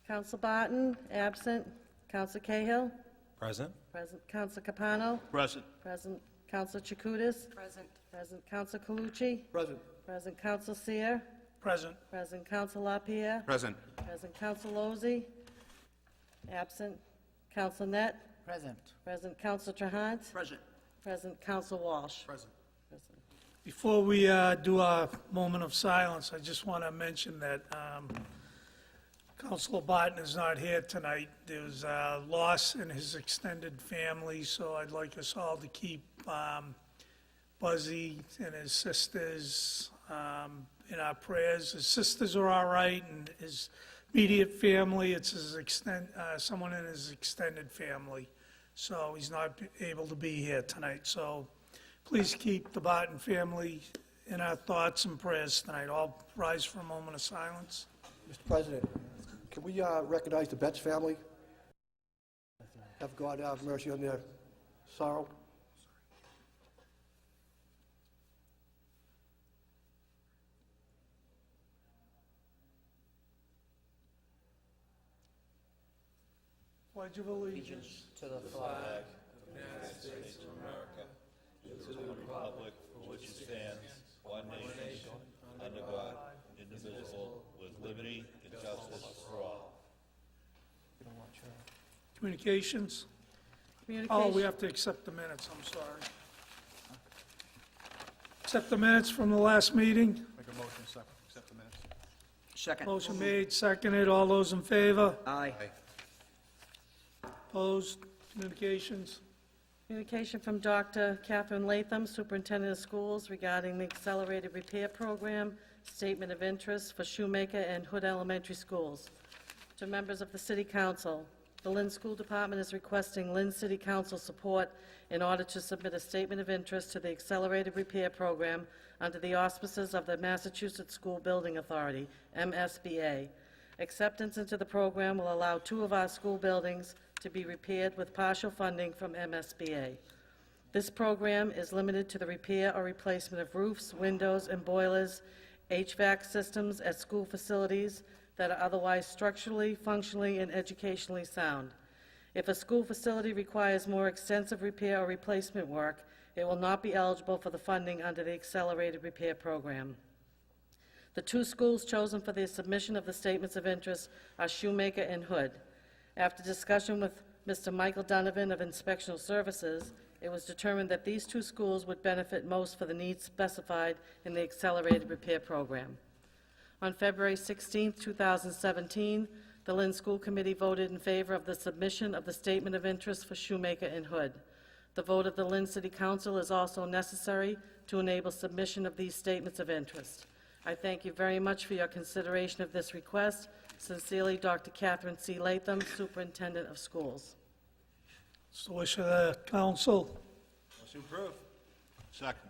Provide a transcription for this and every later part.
Counsel Barton, absent. Counsel Cahill. Present. Present. Counsel Capano. Present. Present. Counsel Chakutis. Present. Present. Counsel Calucci. Present. Present. Counsel Seer. Present. Present. Counsel LaPierre. Present. Present. Counsel Lozey. Absent. Counsel Net. Present. Present. Counsel Trahant. Present. Present. Counsel Walsh. Present. Present. Before we do our moment of silence, I just want to mention that Councilor Barton is not here tonight. There's a loss in his extended family, so I'd like us all to keep Buzzy and his sisters in our prayers. His sisters are all right, and his immediate family, it's his someone in his extended family. So he's not able to be here tonight. So please keep the Barton family in our thoughts and prayers tonight. All rise for a moment of silence. Mr. President, can we recognize the Betts family? Have God have mercy on their sorrow. Pledge of allegiance. To the flag to the republic for which it stands, one nation, under God, indivisible, with liberty and justice for all. Communications? Communication. Oh, we have to accept the minutes, I'm sorry. Accept the minutes from the last meeting. Make a motion, accept the minutes. Second. Motion made, seconded. All those in favor? Aye. Opposed? Communications? Communication from Dr. Catherine Latham, Superintendent of Schools, regarding the Accelerated Repair Program, Statement of Interest for Shoemaker and Hood Elementary Schools. To members of the City Council, the Lynn School Department is requesting Lynn City Council support in order to submit a Statement of Interest to the Accelerated Repair Program under the auspices of the Massachusetts School Building Authority, MSBA. Acceptance into the program will allow 2 of our school buildings to be repaired with partial funding from MSBA. This program is limited to the repair or replacement of roofs, windows, and boilers, HVAC systems at school facilities that are otherwise structurally, functionally, and educationally sound. If a school facility requires more extensive repair or replacement work, it will not be eligible for the funding under the Accelerated Repair Program. The 2 schools chosen for the submission of the statements of interest are Shoemaker and Hood. After discussion with Mr. Michael Donovan of Inspectional Services, it was determined that these 2 schools would benefit most for the needs specified in the Accelerated Repair Program. On February 16, 2017, the Lynn School Committee voted in favor of the submission of the Statement of Interest for Shoemaker and Hood. The vote of the Lynn City Council is also necessary to enable submission of these statements of interest. I thank you very much for your consideration of this request. Sincerely, Dr. Catherine C. Latham, Superintendent of Schools. It's the wish of the council. Motion approved. Second.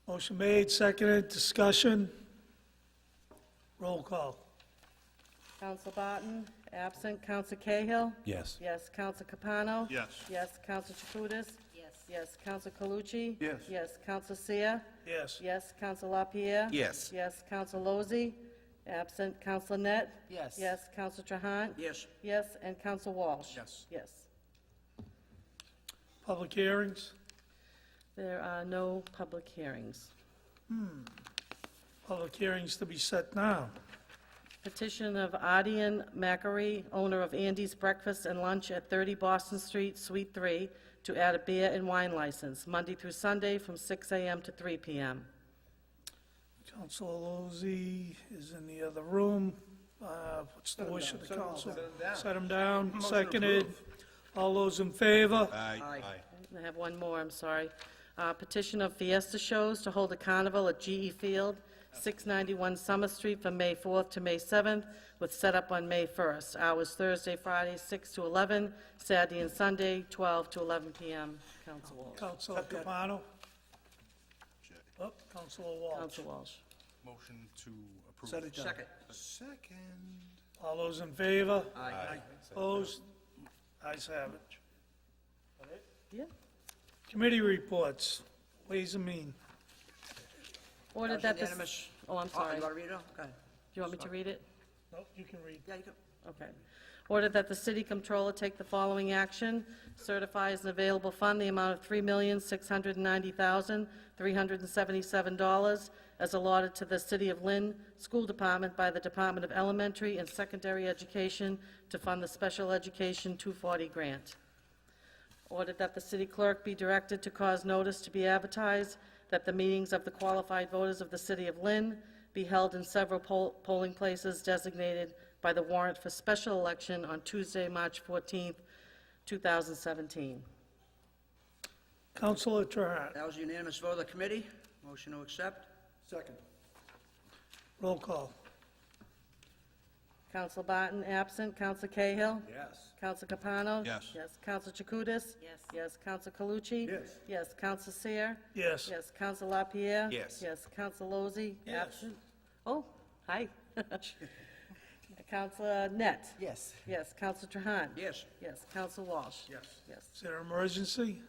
Motion made, seconded, discussion. Roll call. Counsel Barton, absent. Counsel Cahill? Yes. Yes. Counsel Capano? Yes. Yes. Counsel Chakutis? Yes. Yes. Counsel Calucci? Yes. Yes. Counsel Seer? Yes. Yes. Counsel LaPierre? Yes. Yes. Counsel Lozey? Absent. Counsel Net? Yes. Yes. Counsel Trahant? Yes. Yes. And Counsel Walsh? Yes. Yes. Public hearings. There are no public hearings. Public hearings to be set now. Petition of Adian Macari, owner of Andy's Breakfast and Lunch at 30 Boston Street, Suite 3, to add a beer and wine license, Monday through Sunday from 6 a.m. to 3 p.m. Councilor Lozey is in the other room. What's the wish of the council? Set him down. Seconded. All those in favor? Aye. I have one more, I'm sorry. Petition of Fiesta Shows to hold a carnival at GE Field, 691 Summer Street from May 4th to May 7th, with setup on May 1st. Hours Thursday, Friday, 6 to 11, Saturday and Sunday, 12 to 11 p.m. Council Walsh. Councilor Capano? Oh, Councilor Walsh. Council Walsh. Motion to approve. Set it down. Second. Second. All those in favor? Aye. Opposed? Ayes have it. Yeah. Committee reports. Ways and Means. Ordered that this... Unanimous. Oh, I'm Oh, sorry. you Do want to read it? Go ahead. you want me to read it? Nope, you can read. Yeah, you can. Okay. Order that the city comptroller take the following action: certify as an available fund the amount of $3,690,377 as allotted to the City of Lynn School Department by the Department of Elementary and Secondary Education to fund the Special Education 240 grant. Ordered that the city clerk be directed to cause notice to be advertised that the meetings of the qualified voters of the City of Lynn be held in several polling places designated by the warrant for special election on Tuesday, March 14th, 2017. Counselor Trahan. That was a unanimous vote of the committee. Motion to accept. Second. Roll call. Counsel Barton, absent. Counsel Cahill? Yes. Counsel Capano? Yes. Yes. Counsel Chakutis? Yes. Yes. Counsel Calucci? Yes. Yes. Counsel Seer? Yes. Yes. Counsel LaPierre? Yes. Yes. Counsel Lozey? Yes. Absent. Oh, hi. Counsel Net? Yes. Yes. Counsel Trahan? Yes. Yes. Counsel Walsh? Yes. Yes. Is there an emergency?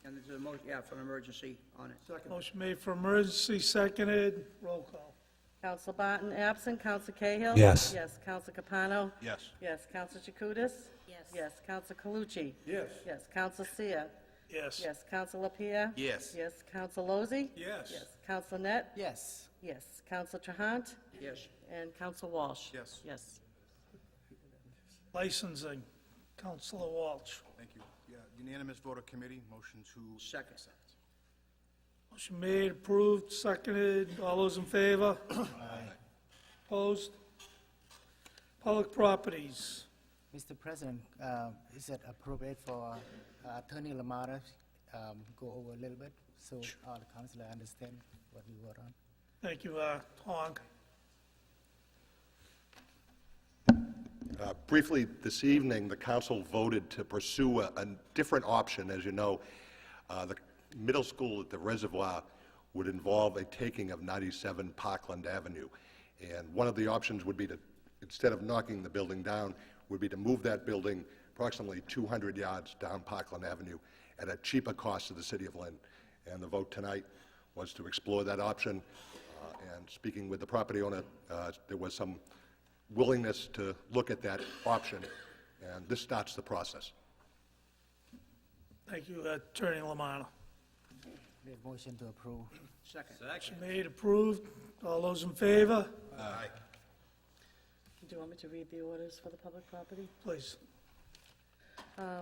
And there's a motion, yeah, for an emergency on it. Second. Motion made for emergency, seconded. Roll call. Counsel Barton, absent. Counsel Cahill? Yes. Yes. Counsel Capano? Yes. Yes. Counsel Chakutis? Yes. Yes. Counsel Calucci? Yes. Yes. Counsel Seer? Yes. Yes. Counsel LaPierre? Yes. Yes. Counsel Lozey? Yes. Yes. Counsel Net? Yes. Yes. Counsel Trahant? Yes. And Counsel Walsh? Yes. Yes. Licensing. Counselor Walsh. Thank you. Yeah, unanimous vote of committee, motion to... Second. Motion made, approved, seconded. All those in favor? Opposed? Public properties. Mr. President, is it appropriate for Attorney Lamada go over a little bit so all the councilor understand what we vote on? Thank you, Hong. Briefly, this evening, the council voted to pursue a different option. As you know, the middle school at the reservoir would involve a taking of 97 Parkland Avenue. And one of the options would be to, instead of knocking the building down, would be to move that building approximately 200 yards down Parkland Avenue at a cheaper cost to the city of Lynn. And the vote tonight was to explore that option. And speaking with the property owner, there was some willingness to look at that option, and this starts the process. Thank you, Attorney Lamanna. Make motion to approve. Second. Motion made, approved. All those in favor? Aye. Do you want me to read the orders for the public property? Please.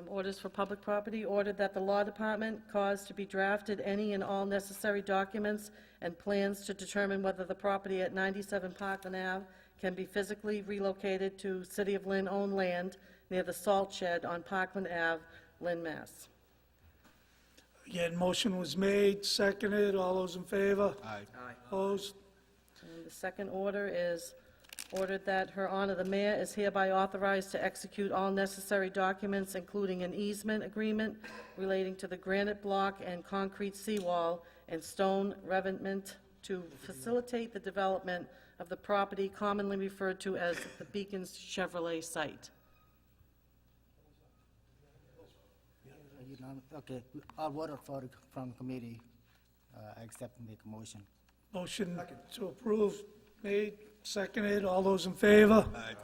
Orders for public property, ordered that the Law Department cause to be drafted any and all necessary documents and plans to determine whether the property at 97 Parkland Ave can be physically relocated to City of Lynn-owned land near the salt shed on Parkland Ave, Lynn, Mass. Again, motion was made, seconded. All those in favor? Aye. Aye. Opposed? And the second order is ordered that Her Honor the Mayor is hereby authorized to execute all necessary documents, including an easement agreement relating to the granite block and concrete seawall and stone revetment to facilitate the development of the property commonly referred to as the Beacons Chevrolet site. Okay, all voted for from committee. I accept and make a motion. Motion to approve made, seconded. All those in favor? Aye.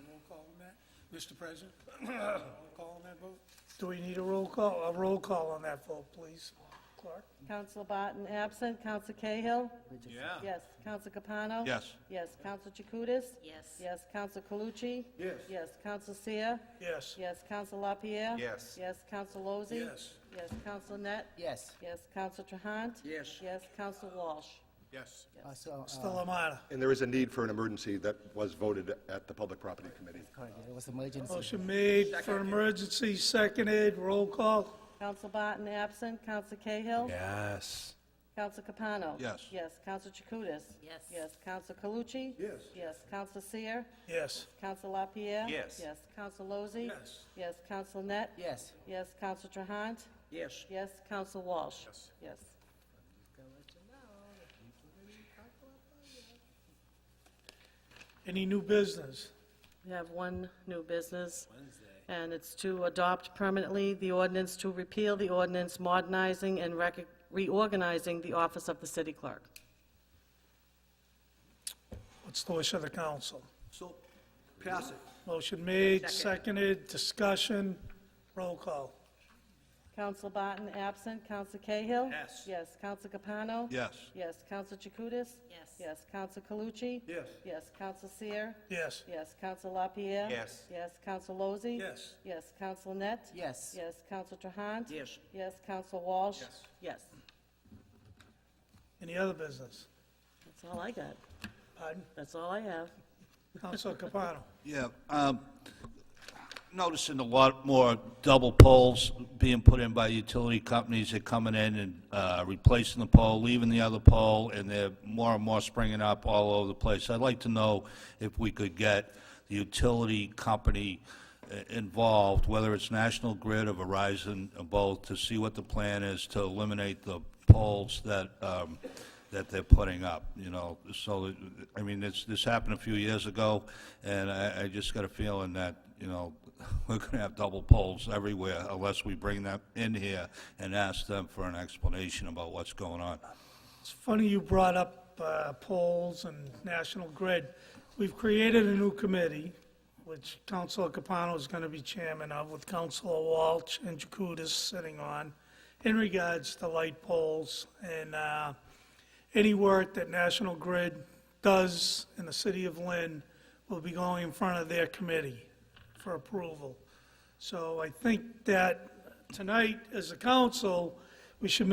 Roll call on that? Mr. President, roll call on that vote? Do we need a roll call? A roll call on that vote, please. Clerk? Counsel Barton absent. Counsel Cahill? Yeah. Yes. Counsel Capano? Yes. Yes. Counsel Chakutis? Yes. Yes. Counsel Calucci? Yes. Yes. Counsel Seer? Yes. Yes. Counsel LaPierre? Yes. Yes. Counsel Lozey? Yes. Yes. Counsel Net? Yes. Yes. Counsel Trahant? Yes. Yes. Counsel Walsh? Yes. Also, Mr. Lamanna. And there is a need for an emergency that was voted at the Public Property Committee. correct, it was emergency. Motion made for emergency, seconded. Roll call. Counsel Barton absent. Counsel Cahill? Yes. Counsel Capano? Yes. Yes. Counsel Chakutis? Yes. Yes. Counsel Calucci? Yes. Yes. Counsel Seer? Yes. Counsel LaPierre? Yes. Yes. Counsel Lozey? Yes. Yes. Counsel Net? Yes. Yes. Counsel Trahant? Yes. Yes. Counsel Walsh? Yes. Yes. Any new business? We have one new business, and it's to adopt permanently the ordinance to repeal the ordinance modernizing and reorganizing the office of the city clerk. What's the wish of the council? So, Pass it. Motion made, Second. seconded, discussion, roll call. Counsel Barton absent. Counsel Cahill? Yes. Yes. Counsel Capano? Yes. Yes. Counsel Chakutis? Yes. Yes. Counsel Calucci? Yes. Yes. Counsel Seer? Yes. Yes. Counsel LaPierre? Yes. Yes. Counsel Lozey? Yes. Yes. Counsel Net? Yes. Yes. Counsel Trahan? Yes. Yes. Counsel Walsh? Yes. Yes. Any other business? That's all I got. Pardon? That's all I have. Counsel Capano? Yeah, noticing a lot more double poles being put in by utility companies. They're coming in and replacing the pole, leaving the other pole, and they're more and more springing up all over the place. I'd like to know if we could get the utility company involved, whether it's National Grid or Verizon or both, to see what the plan is to eliminate the poles that they're putting up, you know. So, I mean, this happened a few years ago, and I just got a feeling that, you know, we're going to have double poles everywhere unless we bring them in here and ask them for an explanation about what's going on. It's funny you brought up polls and National Grid. We've created a new committee, which Councilor Capano is going to be chairman of, with Councilor Walsh and Jacutis sitting on, in regards to light poles and any work that National Grid does in the city of Lynn will be going in front of their committee for approval. So I think that tonight, as a council, we should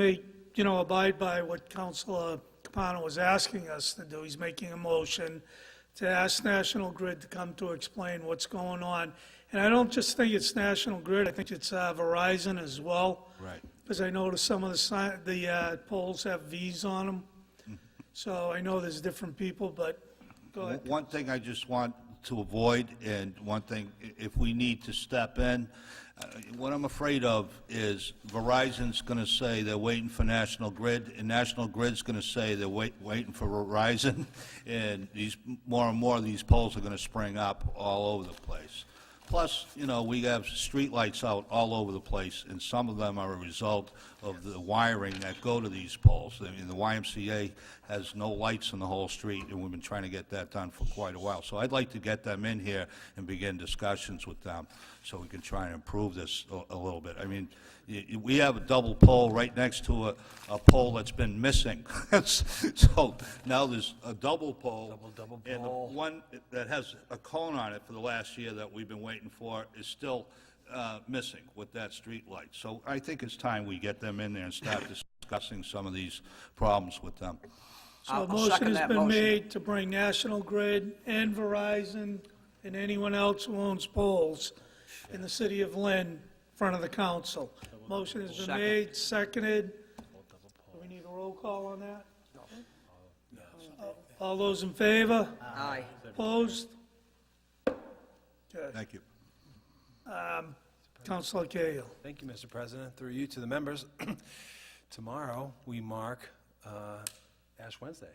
abide by what Councilor Capano was asking us to do. He's making a motion to ask National Grid to come to explain what's going on. And I don't just think it's National Grid, I think it's Verizon as well. Right. Because I noticed some of the poles have Vs on them. So I know there's different people, but go ahead. One thing I just want to avoid, and one thing, if we need to step in, what I'm afraid of is Verizon's going to say they're waiting for National Grid, and National Grid's going to say they're waiting for Verizon, and more and more of these poles are going to spring up all over the place. Plus, you know, we have streetlights out all over the place, and some of them are a result of the wiring that go to these poles. I mean, the YMCA has no lights in the whole street, and we've been trying to get that done for quite a while. So I'd like to get them in here and begin discussions with them so we can try and improve this a little bit. I mean, we have a double pole right next to a pole that's been missing. So now there's a double pole. And the one that has a cone on it for the last year that we've been waiting for is still missing with that street light. So I think it's time we get them in there and start discussing some of these problems with them. So a I'll motion second has that been motion. made to bring National Grid and Verizon and anyone else who owns poles in the city of Lynn in front of the council. Motion has been Second. made, seconded. Do we need a roll call on that? All those in favor? Aye. Opposed? Good. Thank you. Councilor Cahill. Thank you, Mr. President. Through you to the members, tomorrow we mark Ash Wednesday,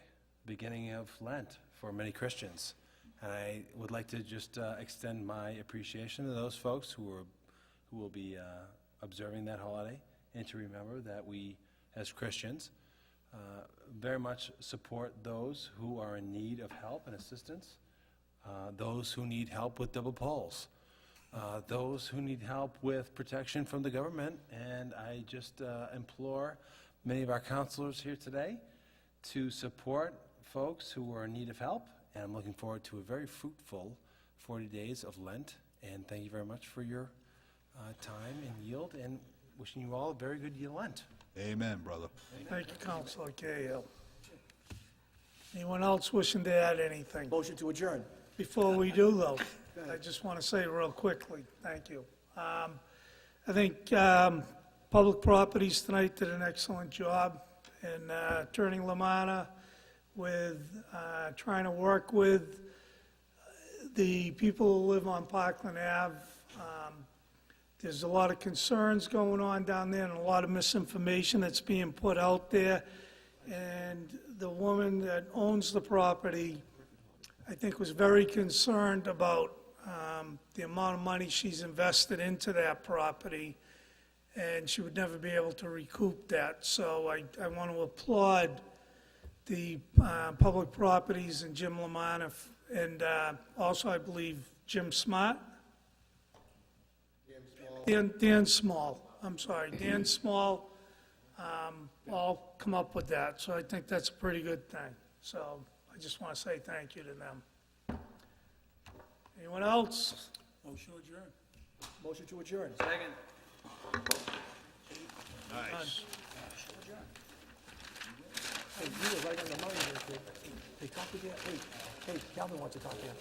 beginning of Lent for many Christians. And I would like to just extend my appreciation to those folks who will be observing that holiday, and to remember that we, as Christians, very much support those who are in need of help and assistance, those who need help with double poles, those who need help with protection from the government. And I just implore many of our counselors here today to support folks who are in need of help. And I'm looking forward to a very fruitful 40 days of Lent. And thank you very much for your time and yield, and wishing you all a very good Lent. Amen, brother. Thank you, Councilor Cahill. Anyone else wishing to add anything? Motion to adjourn. Before we do, though, I just want to say real quickly, thank you. I think Public Properties tonight did an excellent job in turning Lamana with trying to work with the people who live on Parkland Ave. There's a lot of concerns going on down there and a lot of misinformation that's being put out there. And the woman that owns the property, I think, was very concerned about the amount of money she's invested into that property, and she would never be able to recoup that. So I want to applaud the Public Properties and Jim Lamana, and also I believe Jim Smart? Dan Small, I'm sorry, Dan Small, all come up with that, so I think that's a pretty good thing. So I just want to say thank you to them. Anyone else? Motion adjourned. Motion to adjourn. Second. Nice. Hey, you were right on the money there, kid. Hey, talk to Dan, hey, Calvin wants to talk to you.